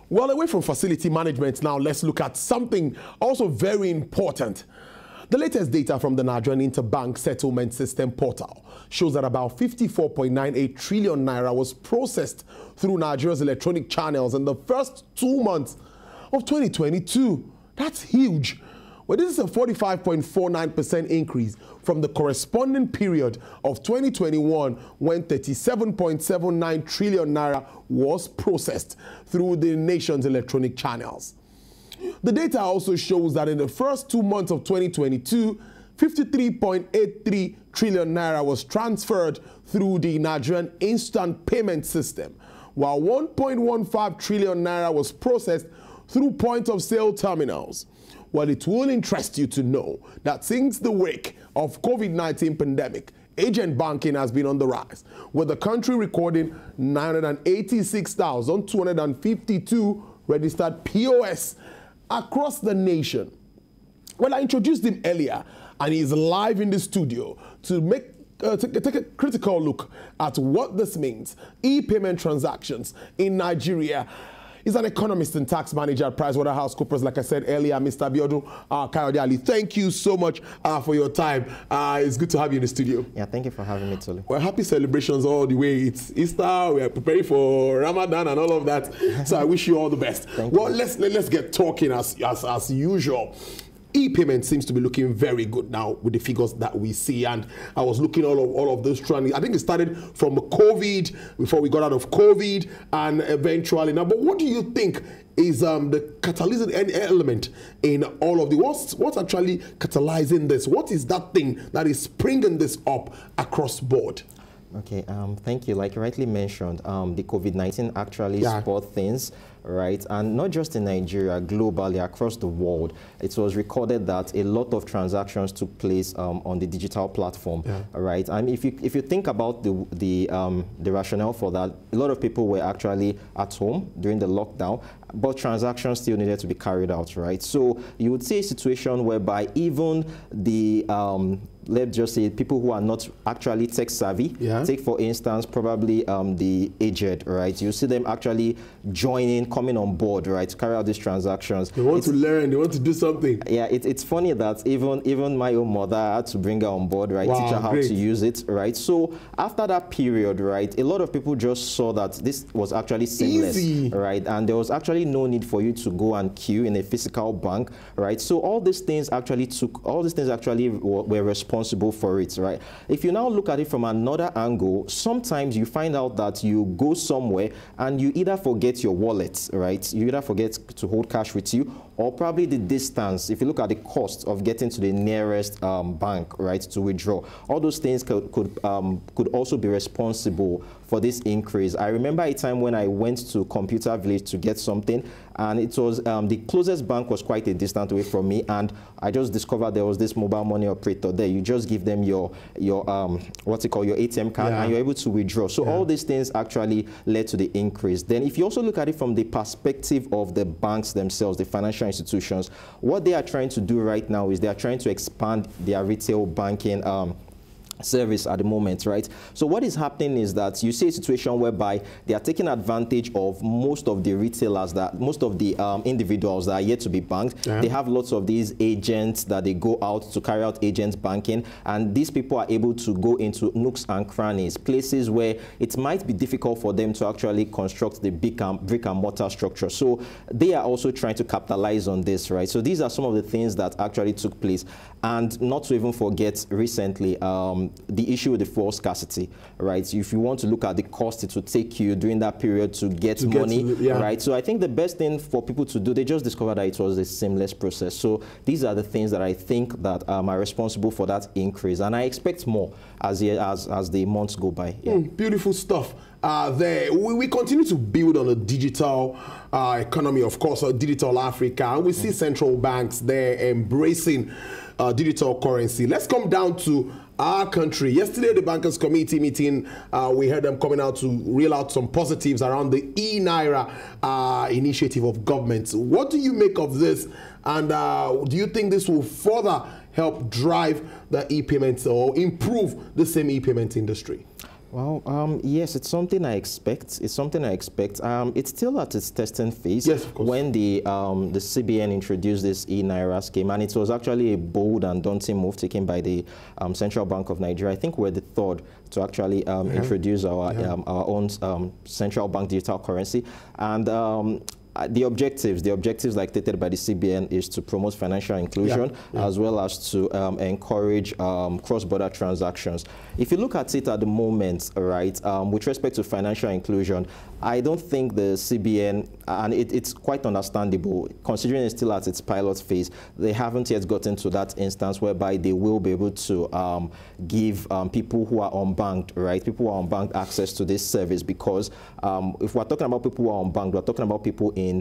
Well, away from facility management now, let's look at something also very important. The latest data from the Nigerian Interbank Settlement System portal shows that about 54.98 trillion naira was processed through Nigeria's electronic channels in the first 2 months of 2022. That's huge. Well, this is a 45.49% increase from the corresponding period of 2021 when 37.79 trillion naira was processed through the nation's electronic channels. The data also shows that in the first 2 months of 2022, 53.83 trillion naira was transferred through the Nigerian instant payment system, while 1.15 trillion naira was processed through point-of-sale terminals. Well, it will interest you to know that since the wake of COVID-19 pandemic, agent banking has been on the rise, with the country recording 986,252 registered POS across the nation. Well, I introduced him earlier, and he's live in the studio to take a critical look at what this means. E-payment transactions in Nigeria. He's an economist and tax manager at PricewaterhouseCoopers, like I said earlier, Mr. Biodun Kayode Ali. Thank you so much for your time. It's good to have you in the studio. Yeah, thank you for having me, Tolu. Well, happy celebrations all the way. It's Easter, we are preparing for Ramadan and all of that. So I wish you all the best. Well, let's get talking as usual. E-payment seems to be looking very good now with the figures that we see, and I was looking all of those trends. I think it started from COVID, before we got out of COVID, and eventually now. But what do you think is the catalytic element in all of the what's actually catalyzing this? What is that thing that is springing this up across board? Okay, thank you. Like you rightly mentioned, the COVID-19 actually spurred things, right? And not just in Nigeria, globally, across the world. It was recorded that a lot of transactions took place on the digital platform, right? And if you think about the rationale for that, a lot of people were actually at home during the lockdown, but transactions still needed to be carried out, right? So you would see a situation whereby even the let's just say people who are not actually tech savvy, take for instance probably the aged, right? You see them actually coming on board, right, to carry out these transactions. They want to learn, they want to do something. Yeah, it's funny that even my own mother had to bring her on board, right, teach her how to use it, right? So after that period, right, a lot of people just saw that this was actually seamless, right? And there was actually no need for you to go and queue in a physical bank, right? So all these things actually were responsible for it, right? If you now look at it from another angle, sometimes you find out that you go somewhere and you either forget your wallet, right? You either forget to hold cash with you, or probably the distance. If you look at the cost of getting to the nearest bank, right, to withdraw, all those things could also be responsible for this increase. I remember a time when I went to Computer Village to get something, and it was the closest bank was quite a distance away from me, and I just discovered there was this mobile money operator there. You just give them your what's it called, your ATM card, and you're able to withdraw. So all these things actually led to the increase. Then if you also look at it from the perspective of the banks themselves, the financial institutions, what they are trying to do right now is they are trying to expand their retail banking service at the moment, right? So what is happening is that you see a situation whereby they are taking advantage of most of the retailers, most of the individuals that are yet to be banked. They have lots of these agents that they go out to carry out agent banking, and these people are able to go into nooks and crannies, places where it might be difficult for them to actually construct the brick and mortar structure. So they are also trying to capitalize on this, right? So these are some of the things that actually took place. And not to even forget recently, the issue with the fuel scarcity, right? If you want to look at the cost it would take you during that period to get money, right? So I think the best thing for people to do, they just discovered that it was a seamless process. So these are the things that I think that are responsible for that increase, and I expect more as the months go by. Beautiful stuff. We continue to build on a digital economy, of course, digital Africa, and we see central banks there embracing digital currency. Let's come down to our country. Yesterday, the Bankers Committee meeting, we heard them coming out to reel out some positives around the e-Naira initiative of government. What do you make of this? And do you think this will further help drive the e-payments or improve the same e-payment industry? Well, yes, it's something I expect. It's something I expect. It's still at its testing phase. Yes, of course. When the CBN introduced this e-Naira scheme, and it was actually a bold and daunting move taken by the Central Bank of Nigeria. I think we're the third to actually introduce our own central bank digital currency. And the objectives like stated by the CBN is to promote financial inclusion as well as to encourage cross-border transactions. If you look at it at the moment, right, with respect to financial inclusion, I don't think the CBN, and it's quite understandable, considering it's still at its pilot phase, they haven't yet gotten to that instance whereby they will be able to give people who are unbanked, right, people who are unbanked access to this service, because if we're talking about people who are unbanked, we're talking about people in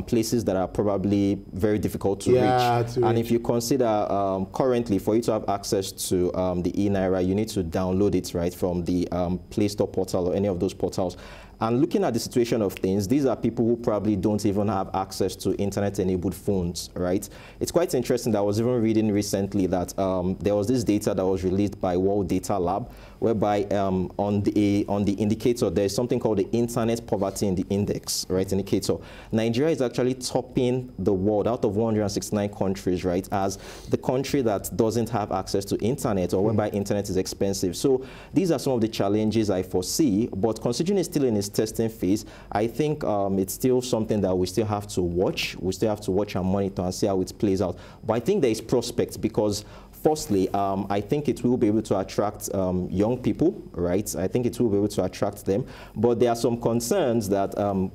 places that are probably very difficult to reach. And if you consider currently, for you to have access to the e-Naira, you need to download it, right, from the Play Store portal or any of those portals. And looking at the situation of things, these are people who probably don't even have access to internet-enabled phones, right? It's quite interesting that I was even reading recently that there was this data that was released by World Data Lab, whereby on the indicator, there's something called the Internet Poverty in the Index, right, indicator. Nigeria is actually topping the world out of 169 countries, right, as the country that doesn't have access to internet, or whereby internet is expensive. So these are some of the challenges I foresee, but considering it's still in its testing phase, I think it's still something that we still have to watch. We still have to watch and monitor and see how it plays out. But I think there is prospects because, firstly, I think it will be able to attract young people, right? I think it will be able to attract them. But there are some concerns that,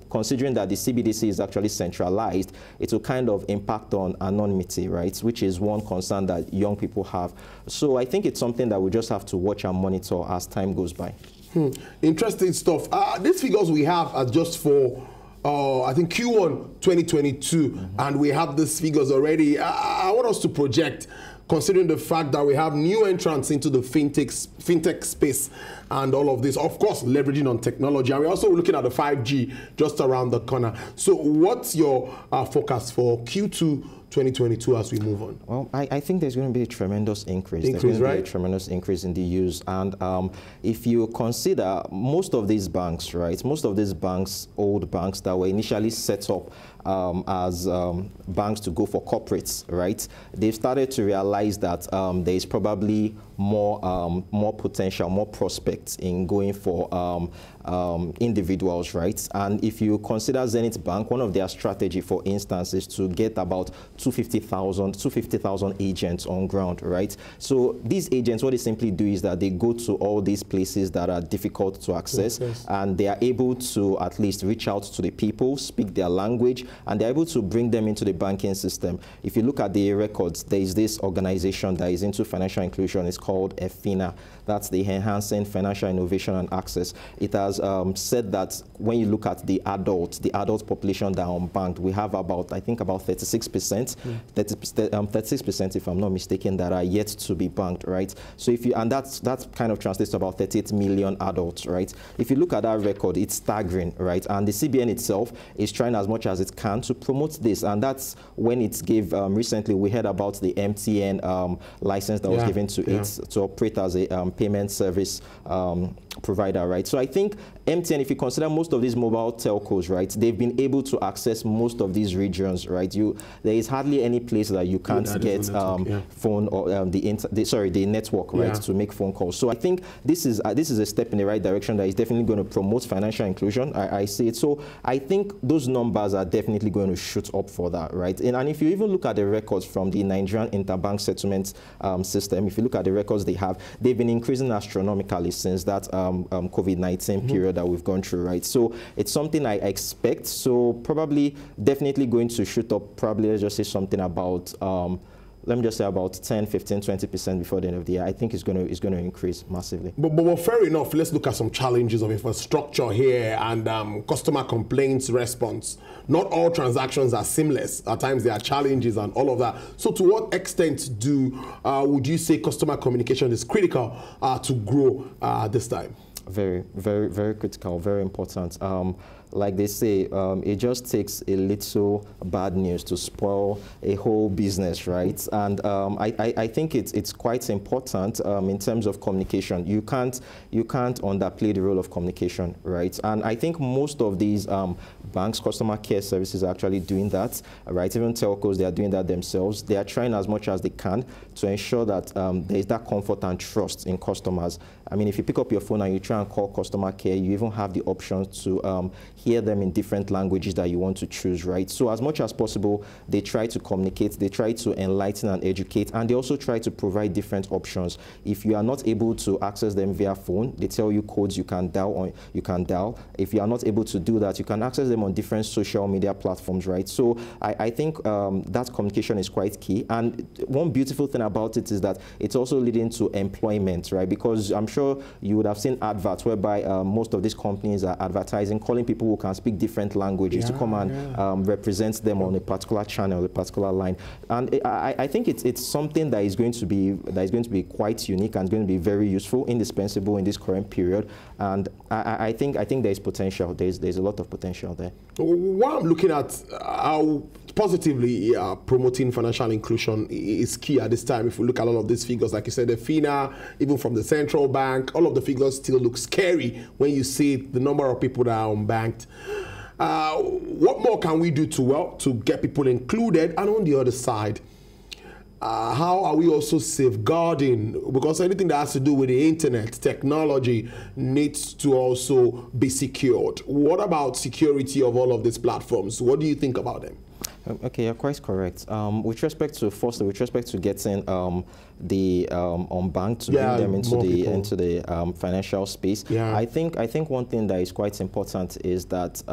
considering that the CBDC is actually centralized, it will kind of impact on anonymity, right? Which is one concern that young people have. So I think it's something that we just have to watch and monitor as time goes by. Interesting stuff. These figures we have are just for I think Q1 2022, and we have these figures already. I want us to project, considering the fact that we have new entrants into the fintech space and all of this, of course, leveraging on technology. And we're also looking at the 5G just around the corner. So what's your focus for Q2 2022 as we move on? Well, I think there's going to be a tremendous increase. There's going to be a tremendous increase in the use. And if you consider most of these banks, right, most of these banks, old banks that were initially set up as banks to go for corporates, right, they've started to realize that there is probably more potential, more prospects in going for individuals, right? And if you consider Zenith Bank, one of their strategy, for instance, is to get about 250,000 agents on ground, right? So these agents, what they simply do is that they go to all these places that are difficult to access, and they are able to at least reach out to the people, speak their language, and they're able to bring them into the banking system. If you look at the records, there is this organization that is into financial inclusion. It's called EFINA. That's the Enhancing Financial Innovation and Access. It has said that when you look at the adult population that are unbanked, we have about, I think, about 36%, 36% if I'm not mistaken, that are yet to be banked, right? So if you, and that kind of translates to about 38 million adults, right? If you look at that record, it's staggering, right? And the CBN itself is trying as much as it can to promote this, and that's when it gave, recently we heard about the MTN license that was given to it to operate as a payment service provider, right? So I think MTN, if you consider most of these mobile telcos, right, they've been able to access most of these regions, right? There is hardly any place that you can't get phone or the network, right, to make phone calls. So I think this is a step in the right direction that is definitely going to promote financial inclusion. I see it. So I think those numbers are definitely going to shoot up for that, right? And if you even look at the records from the Nigerian interbank settlement system, if you look at the records they've been increasing astronomically since that COVID-19 period that we've gone through, right? So it's something I expect. So probably definitely going to shoot up, probably let's just say something about let me just say about 10, 15, 20% before the end of the year. I think it's going to increase massively. But fair enough, let's look at some challenges of infrastructure here and customer complaints response. Not all transactions are seamless. At times there are challenges and all of that. So to what extent would you say customer communication is critical to grow this time? Very, very, very critical, very important. Like they say, it just takes a little bad news to spoil a whole business, right? And I think it's quite important in terms of communication. You can't underplay the role of communication, right? And I think most of these banks, customer care services are actually doing that, right? Even telcos, they are doing that themselves. They are trying as much as they can to ensure that there is that comfort and trust in customers. I mean, if you pick up your phone and you try and call customer care, you even have the option to hear them in different languages that you want to choose, right? So as much as possible, they try to communicate, they try to enlighten and educate, and they also try to provide different options. If you are not able to access them via phone, they tell you codes you can dial. If you are not able to do that, you can access them on different social media platforms, right? So I think that communication is quite key. And one beautiful thing about it is that it's also leading to employment, right? Because I'm sure you would have seen adverts whereby most of these companies are advertising, calling people who can speak different languages to come and represent them on a particular channel, a particular line. And I think it's something that is going to be quite unique and going to be very useful, indispensable in this current period. And I think there's potential. There's a lot of potential there. While I'm looking at how positively promoting financial inclusion is key at this time, if we look at all of these figures, like you said, the FINA, even from the central bank, all of the figures still look scary when you see the number of people that are unbanked. What more can we do to get people included? And on the other side, how are we also safeguarding? Because anything that has to do with the internet, technology needs to also be secured. What about security of all of these platforms? What do you think about them? Okay, you're quite correct. With respect to getting the unbanked to bring them into the financial space, I think one thing that is quite important is that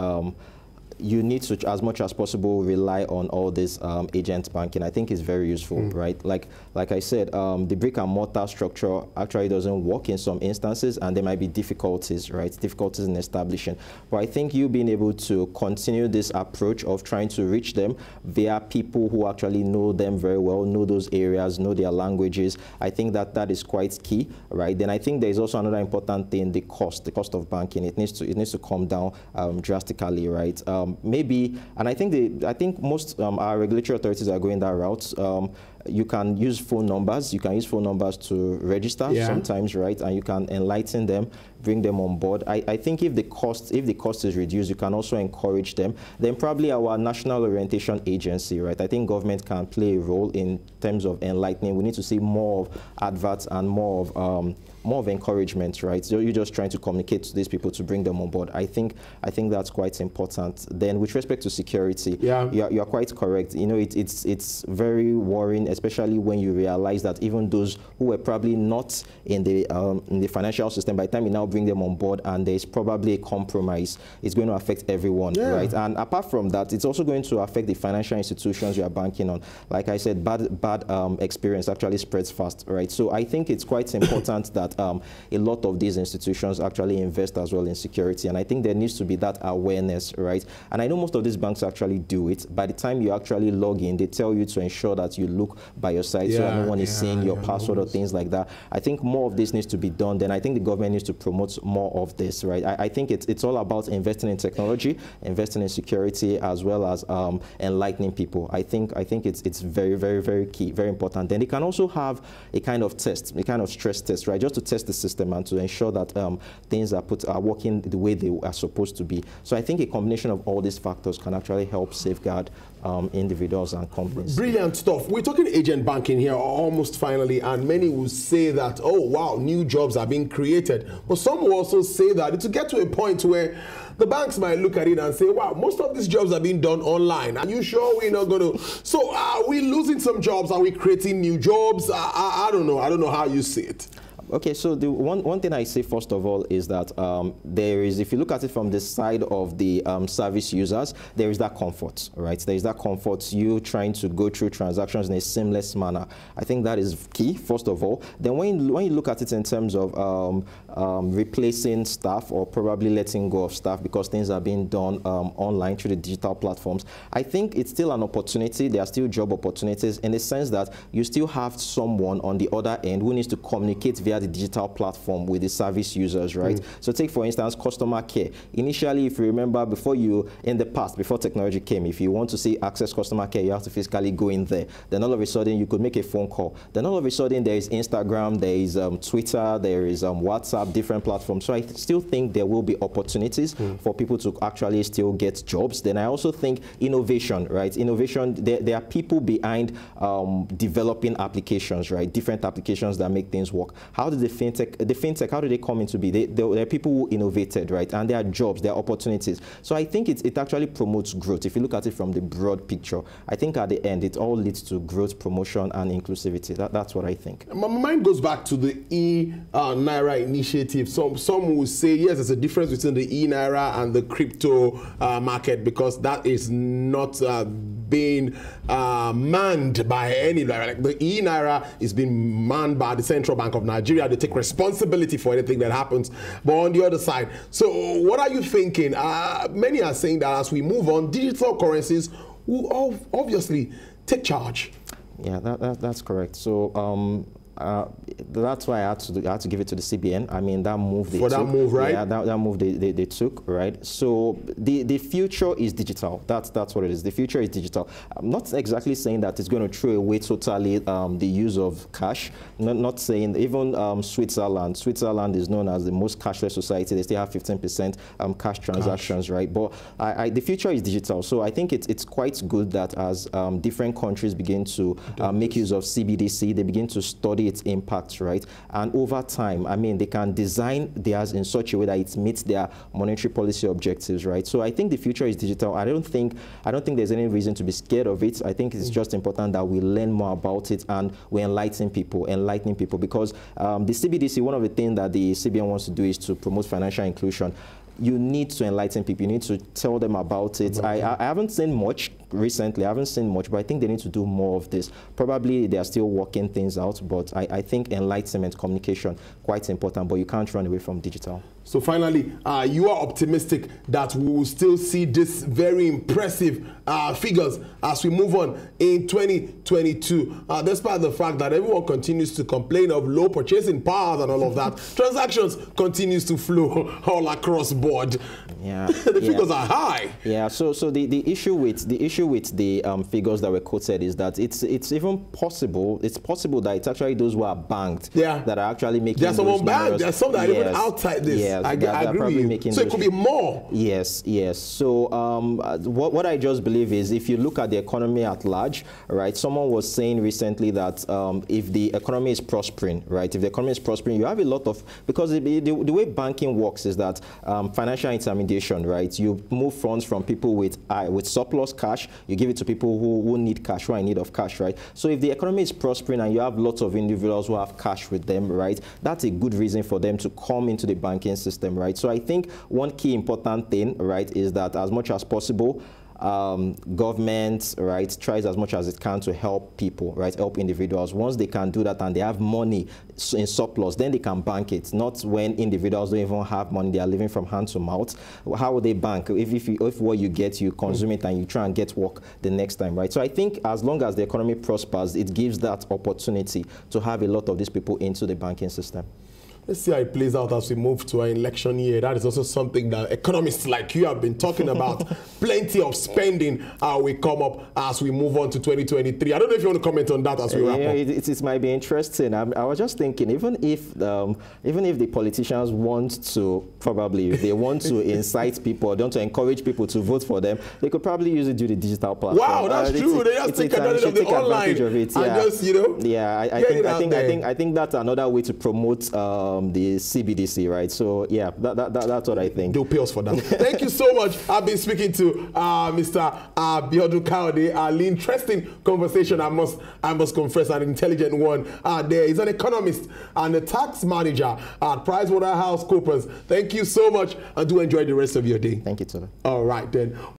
you need to, as much as possible, rely on all this agent banking. I think it's very useful, right? Like I said, the brick and mortar structure actually doesn't work in some instances, and there might be difficulties, right? Difficulties in establishing. But I think you being able to continue this approach of trying to reach them via people who actually know them very well, know those areas, know their languages, I think that is quite key, right? Then I think there is also another important thing: the cost of banking. It needs to come down drastically, right? Maybe, and I think most our regulatory authorities are going that route. You can use phone numbers. You can use phone numbers to register sometimes, right? And you can enlighten them, bring them on board. I think if the cost is reduced, you can also encourage them. Then probably our National Orientation Agency, right? I think government can play a role in terms of enlightening. We need to see more of adverts and more of encouragement, right? So you're just trying to communicate to these people to bring them on board. I think that's quite important. Then with respect to security, you're quite correct. You know, it's very worrying, especially when you realize that even those who were probably not in the financial system, by the time you now bring them on board and there's probably a compromise, it's going to affect everyone, right? And apart from that, it's also going to affect the financial institutions you are banking on. Like I said, bad experience actually spreads fast, right? So I think it's quite important that a lot of these institutions actually invest as well in security, and I think there needs to be that awareness, right? And I know most of these banks actually do it. By the time you actually log in, they tell you to ensure that you look by your side so no one is seeing your password or things like that. I think more of this needs to be done. Then I think the government needs to promote more of this, right? I think it's all about investing in technology, investing in security, as well as enlightening people. I think it's very, very, very key, very important. Then they can also have a kind of test, a kind of stress test, right? Just to test the system and to ensure that things are working the way they are supposed to be. So I think a combination of all these factors can actually help safeguard individuals and companies. Brilliant stuff. We're talking agent banking here almost finally, and many will say that, oh wow, new jobs are being created. But some will also say that it will get to a point where the banks might look at it and say, wow, most of these jobs are being done online. Are you sure we're not going to? So are we losing some jobs? Are we creating new jobs? I don't know. I don't know how you see it. Okay, so the one thing I say first of all is that there is, if you look at it from the side of the service users, there is that comfort, right? There is that comfort, you trying to go through transactions in a seamless manner. I think that is key, first of all. Then when you look at it in terms of replacing staff or probably letting go of staff because things are being done online through the digital platforms, I think it's still an opportunity. There are still job opportunities in the sense that you still have someone on the other end who needs to communicate via via the digital platform with the service users, right? So take, for instance, customer care. Initially, if you remember, in the past, before technology came, if you want to see access customer care, you have to physically go in there. Then all of a sudden, you could make a phone call. Then all of a sudden, there is Instagram, there is Twitter, there is WhatsApp, different platforms. So I still think there will be opportunities for people to actually still get jobs. Then I also think innovation, right? Innovation, there are people behind developing applications, right? Different applications that make things work. How did the fintech, how did they come into be? There are people who innovated, right? And there are jobs, there are opportunities. So I think it actually promotes growth. If you look at it from the broad picture, I think at the end, it all leads to growth, promotion, and inclusivity. That's what I think. My mind goes back to the e-Naira initiative. Some will say, yes, there's a difference between the e-Naira and the crypto market, because that is not being manned by any, like the e-Naira is being manned by the Central Bank of Nigeria. They take responsibility for anything that happens. But on the other side, so what are you thinking? Many are saying that as we move on, digital currencies will obviously take charge. Yeah, that's correct. So that's why I had to give it to the CBN. I mean, that move they took. That move, right? Yeah, that move they took, right? So the future is digital. That's what it is. The future is digital. I'm not exactly saying that it's going to throw away totally the use of cash. Not saying even Switzerland. Switzerland is known as the most cashless society. They still have 15% cash transactions, right? But the future is digital. So I think it's quite good that as different countries begin to make use of CBDC, they begin to study its impact, right? And over time, I mean, they can design theirs in such a way that it meets their monetary policy objectives, right? So I think the future is digital. I don't think there's any reason to be scared of it. I think it's just important that we learn more about it and we enlighten people, because the CBDC, one of the things that the CBN wants to do is to promote financial inclusion. You need to enlighten people. You need to tell them about it. I haven't seen much recently. I haven't seen much, but I think they need to do more of this. Probably they are still working things out, but I think enlightenment, communication, quite important, but you can't run away from digital. So finally, you are optimistic that we will still see this very impressive figures as we move on in 2022, despite the fact that everyone continues to complain of low purchasing power and all of that. Transactions continues to flow all across board. Yeah, the figures are high. Yeah. So the issue with the figures that were quoted is that it's even possible. It's possible that it's actually those who are banked that are actually making. There's someone banked. There's some that are even outside this. Yeah. I agree with you. So it could be more. Yes. So what I just believe is, if you look at the economy at large, right? Someone was saying recently that if the economy is prospering, right? If the economy is prospering, you have a lot of, because the way banking works is that financial intermediation, right? You move funds from people with surplus cash, you give it to people who need cash, who are in need of cash, right? So if the economy is prospering and you have lots of individuals who have cash with them, right? That's a good reason for them to come into the banking system, right? So I think one key important thing, right, is that as much as possible, government, right, tries as much as it can to help people, right, help individuals. Once they can do that and they have money in surplus, then they can bank it. Not when individuals don't even have money, they are living from hand to mouth. How will they bank? If what you get, you consume it and you try and get work the next time, right? So I think as long as the economy prospers, it gives that opportunity to have a lot of these people into the banking system. Let's see how it plays out as we move to an election year. That is also something that economists like you have been talking about. Plenty of spending will come up as we move on to 2023. I don't know if you want to comment on that as we wrap up. It might be interesting. I was just thinking, even if the politicians want to, probably, if they want to incite people, don't to encourage people to vote for them, they could probably use it through the digital platform. Wow, that's true. They just take advantage of the online of it. And just, you know. Yeah, I think that's another way to promote the CBDC, right? So yeah, that's what I think. They'll pay us for that. Thank you so much. I've been speaking to Mr. Abiodun Kayode. An interesting conversation, I must confess, an intelligent one. There is an economist and a tax manager at PricewaterhouseCoopers. Thank you so much, and do enjoy the rest of your day. Thank you, sir. All right then.